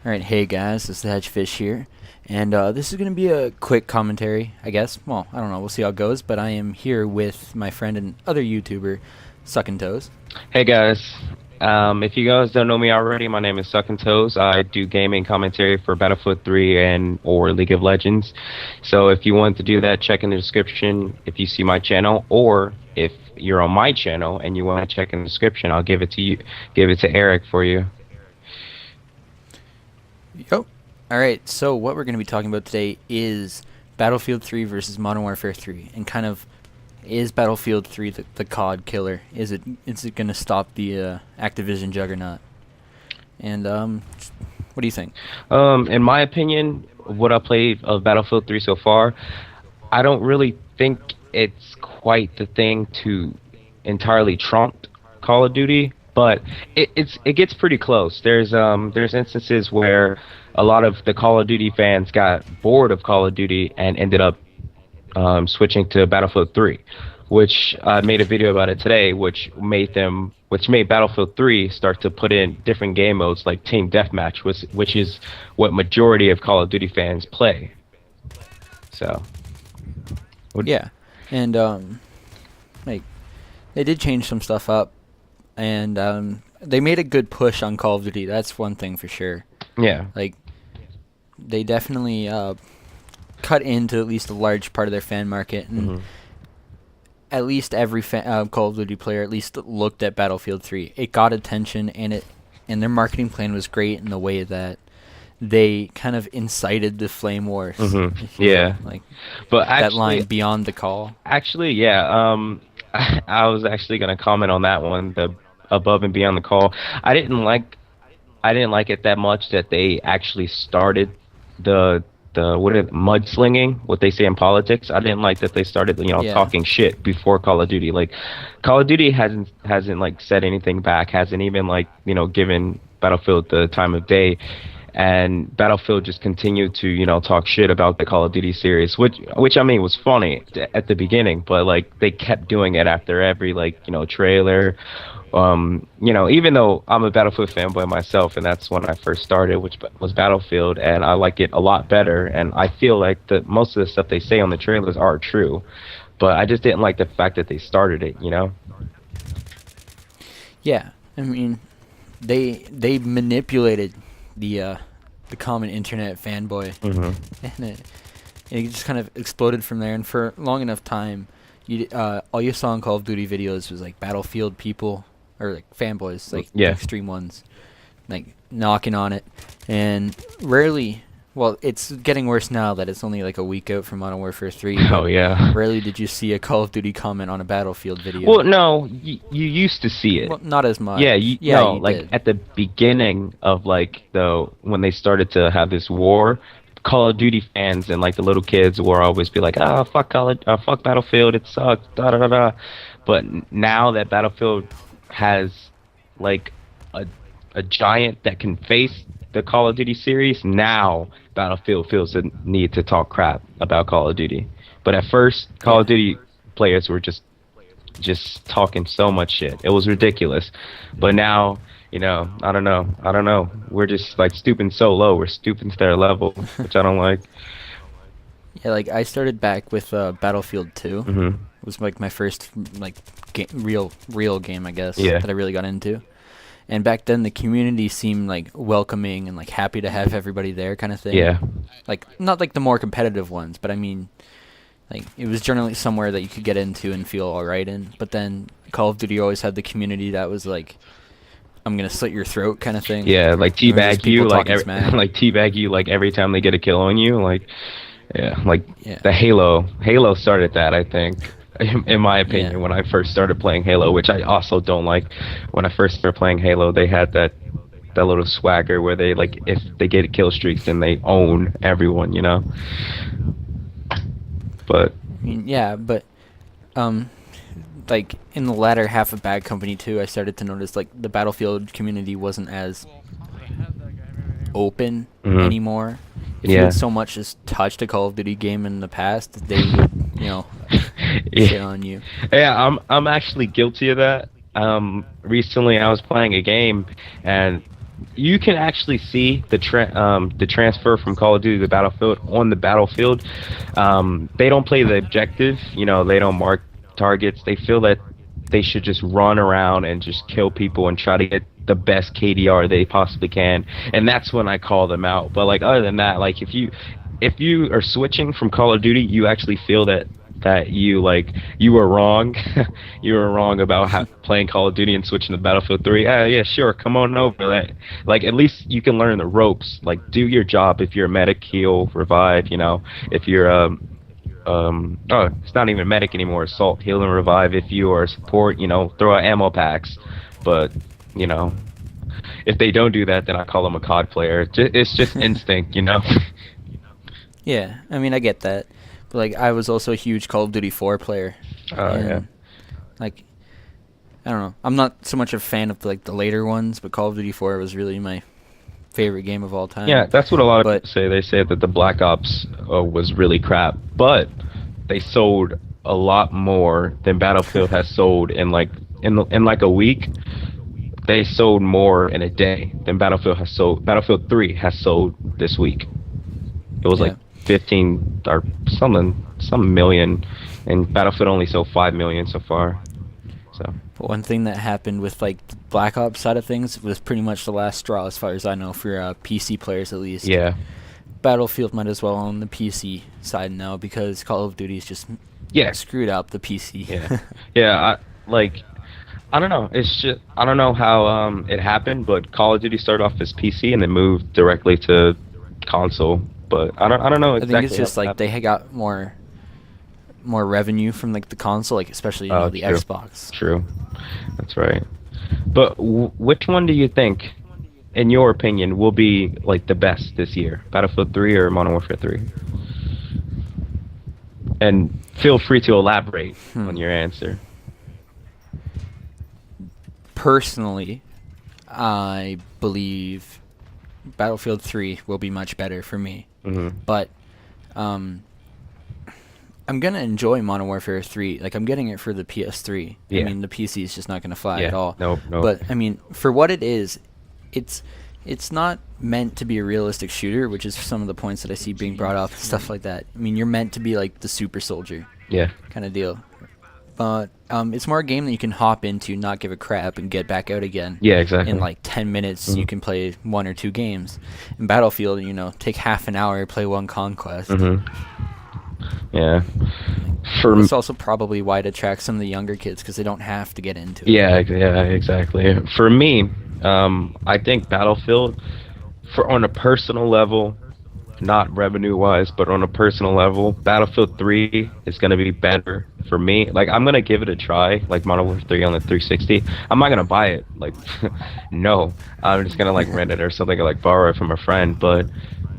Alright, hey guys, it's the Hedgefish here, and this is going to be a quick commentary, I guess. Well, I don't know, we'll see how it goes, but I am here with my friend and other YouTuber, Skntoes. Hey guys, if you guys don't know me already, my name is Skntoes. I do gaming commentary for Battlefield 3 and or League of Legends. So if you want to do that, check in the description if you see my channel, or if you're on my channel and you want to check in the description, I'll give it to you, give it to Eric for you. Yo. Alright, so what we're going to be talking about today is Battlefield 3 versus Modern Warfare 3, and kind of, is Battlefield 3 the COD killer? Is it going to stop the Activision juggernaut? And what do you think? In my opinion, what I played of Battlefield 3 so far, I don't really think it's quite the thing to entirely trump Call of Duty, but it gets pretty close. There's instances where a lot of the Call of Duty fans got bored of Call of Duty and ended up switching to Battlefield 3, which I made a video about it today, which made Battlefield 3 start to put in different game modes like Team Deathmatch, which is what majority of Call of Duty fans play. So, yeah, and like they did change some stuff up, and they made a good push on Call of Duty. That's one thing for sure. Yeah, like they definitely cut into at least a large part of their fan market, and at least every Call of Duty player at least looked at Battlefield 3. It got attention, and their marketing plan was great in the way that they kind of incited the flame wars. Yeah, like, but actually, that line beyond the call. Actually, yeah. I was actually gonna comment on that one, the above and beyond the call. I didn't like it that much that they actually started the mudslinging, what they say in politics. I didn't like that they started, talking shit before Call of Duty. Like, Call of Duty hasn't like said anything back, hasn't even given Battlefield the time of day, and Battlefield just continued to talk shit about the Call of Duty series, which I mean was funny at the beginning, but like they kept doing it after every trailer. Even though I'm a Battlefield fanboy myself, and that's when I first started, which was Battlefield, and I like it a lot better, and I feel like most of the stuff they say on the trailers are true, but I just didn't like the fact that they started it, Yeah, I mean, they manipulated the common internet fanboy, and it just kind of exploded from there, and for long enough time, all you saw in Call of Duty videos was like Battlefield people, or like fanboys, like the extreme ones, like knocking on it, and rarely. Well, it's getting worse now that it's only like a week out from Modern Warfare 3. Oh yeah. Rarely did you see a Call of Duty comment on a Battlefield video. Well, no, you used to see it. Well, not as much. Yeah, you like did. at the beginning of when they started to have this war, Call of Duty fans and like the little kids will always be like, "Ah, fuck fuck Battlefield, it sucks." Da da da da. But now that Battlefield has like a giant that can face the Call of Duty series, now Battlefield feels the need to talk crap about Call of Duty. But at first, Call of Duty players were just talking so much shit. It was ridiculous. But now, I don't know. We're just like stooping so low. We're stooping to their level, which I don't like. Yeah, like I started back with Battlefield 2. It was like my first real game, I guess, that I really got into. And back then, the community seemed like welcoming and like happy to have everybody there, kind of thing. Yeah. Like not like the more competitive ones, but I mean, like it was generally somewhere that you could get into and feel all right in. But then Call of Duty always had the community that was like, "I'm gonna slit your throat," kind of thing. Yeah, like teabag you, like teabag you, like every time they get a kill on you, like the Halo started that, I think. In my opinion, when I first started playing Halo, which I also don't like. When I first started playing Halo, they had that little swagger where they if they get kill streaks, then they own everyone, But I mean, yeah, but like in the latter half of Bad Company 2, I started to notice like the Battlefield community wasn't as open anymore. If you had so much as touched a Call of Duty game in the past, they would, shit on you. Yeah, I'm actually guilty of that. Recently I was playing a game, and you can actually see the transfer from Call of Duty to Battlefield on the battlefield. They don't play the objective, you know, they don't mark targets. They feel that they should just run around and just kill people and try to get the best KDR they possibly can. And that's when I call them out. But like other than that, like if you are switching from Call of Duty, you actually feel that you were wrong. You were wrong about playing Call of Duty and switching to Battlefield 3. Yeah, sure, come on over. Like at least you can learn the ropes. Like do your job. If you're a medic, heal, revive. You know, if you're oh, it's not even medic anymore. Assault, heal, and revive. If you are support, you know, throw out ammo packs. But you know, if they don't do that, then I call them a COD player. It's just instinct, you know. Yeah, I mean, I get that. But, like, I was also a huge Call of Duty 4 player. Oh, yeah. Like, I don't know. I'm not so much a fan of, like, the later ones, but Call of Duty 4 was really my favorite game of all time. Yeah, that's what a lot of people say. They say that the Black Ops was really crap, but they sold a lot more than Battlefield has sold in, like, in like a week. They sold more in a day than Battlefield has sold. Battlefield 3 has sold this week. It was like 15 or some million, and Battlefield only sold 5 million so far. So one thing that happened with like the Black Ops side of things was pretty much the last straw, as far as I know, for PC players at least. Yeah. Battlefield might as well own the PC side now because Call of Duty's just screwed up the PC. Yeah. Yeah. I don't know. It's just I don't know how it happened, but Call of Duty started off as PC and then moved directly to console. But I don't know exactly. I think it's just like they had got more revenue from like the console, like especially the Xbox. True, that's right. But which one do you think, in your opinion, will be like the best this year? Battlefield 3 or Modern Warfare 3? And feel free to elaborate on your answer. Personally, I believe Battlefield 3 will be much better for me. Mm-hmm. But I'm going to enjoy Modern Warfare 3. Like, I'm getting it for the PS3. Yeah. I mean, the PC is just not going to fly at all. No. But, I mean, for what it is, it's not meant to be a realistic shooter, which is some of the points that I see being brought up and stuff like that. I mean, you're meant to be, like, the super soldier kind of deal. But it's more a game that you can hop into, not give a crap, and get back out again. Yeah, exactly. In like 10 minutes, you can play 1 or 2 games. In Battlefield, you know, take half an hour, play 1 conquest. Yeah. That's also probably why it attracts some of the younger kids, because they don't have to get into it. Yeah, exactly. For me, I think Battlefield, on a personal level, not revenue-wise, but on a personal level, Battlefield 3 is going to be better for me. Like, I'm going to give it a try, like Modern Warfare 3 on the 360. I'm not going to buy it. Like, no. I'm just going to, like, rent it or something, or, like, borrow it from a friend. But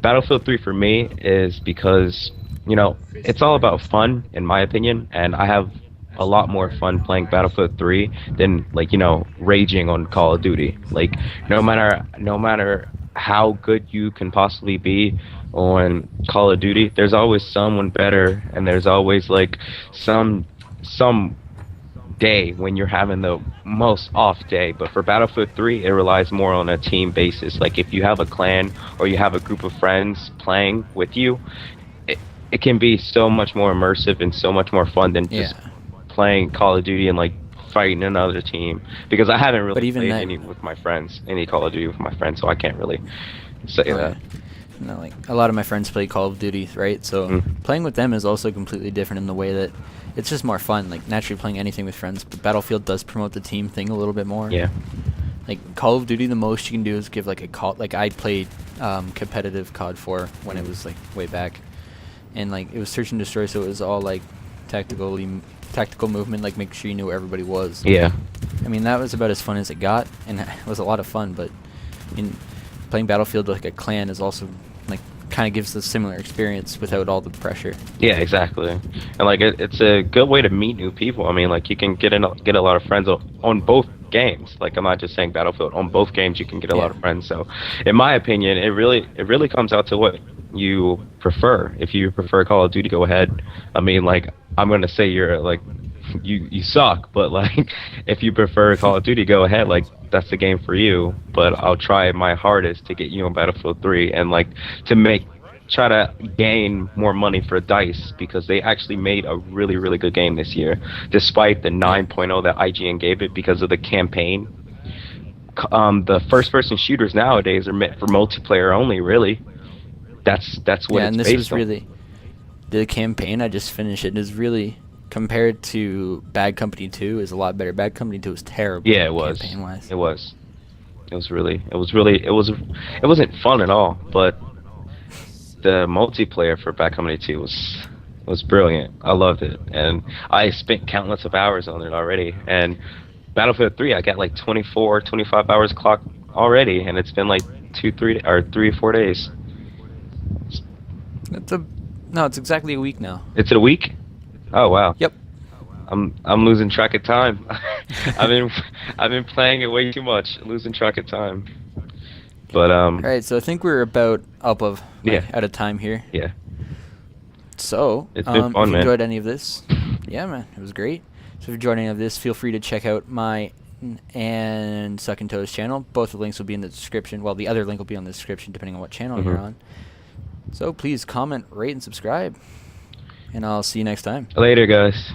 Battlefield 3 for me is because, you know, it's all about fun, in my opinion, and I have a lot more fun playing Battlefield 3 than, like, you know, raging on Call of Duty. Like, no matter how good you can possibly be on Call of Duty, there's always someone better, and there's always like some day when you're having the most off day. But for Battlefield 3, it relies more on a team basis. Like if you have a clan or you have a group of friends playing with you, it can be so much more immersive and so much more fun than just playing Call of Duty and like fighting another team. Because I haven't really played any with my friends, any Call of Duty with my friends, so I can't really say that. You know, like a lot of my friends play Call of Duty, right? So playing with them is also completely different in the way that it's just more fun. Like naturally playing anything with friends, but Battlefield does promote the team thing a little bit more. Yeah. Like Call of Duty, the most you can do is give like a call. Like I played competitive COD 4 when it was like way back, and like it was search and destroy, so it was all like tactical movement, like make sure you knew where everybody was. Yeah. I mean that was about as fun as it got, and it was a lot of fun. But in playing Battlefield like a clan is also like kind of gives the similar experience without all the pressure. Yeah, exactly. And like it's a good way to meet new people. I mean, like you can get a lot of friends on both games. Like I'm not just saying Battlefield, on both games you can get a lot of friends. So in my opinion, it really comes out to what you prefer. If you prefer Call of Duty, go ahead. I mean, like I'm gonna say you're like you suck, but like if you prefer Call of Duty, go ahead. Like that's the game for you. But I'll try my hardest to get you on Battlefield 3 and like to make try to gain more money for DICE because they actually made a really good game this year, despite the Yeah. 9.0 that IGN gave it because of the campaign. The first-person shooters nowadays are meant for multiplayer only. Really, that's what Yeah, it's and this was based on. really the campaign. I just finished it. Is really compared to Bad Company 2 is a lot better. Bad Company 2 was terrible Yeah, it was. campaign wise. It was. It wasn't fun at all, but the multiplayer for Bad Company 2 was brilliant. I loved it, and I spent countless of hours on it already. And Battlefield 3, I got like 24, 25 hours clock already, and it's been like 3 or 4 days. It's a no. It's exactly a week now. It's a week. Oh wow. Yep. I'm losing track of time. I've been I've been playing it way too much, losing track of time. But All right, so I think we're about yeah, out of time here. yeah. So, It's been if fun, you man. enjoyed any of this, yeah, man, it was great. So if you enjoyed any of this, feel free to check out my and Skntoes channel. Both the links will be in the description. Well, the other link will be on the description depending on what channel you're on. So please comment, rate, and subscribe. And I'll see you next time. Later, guys.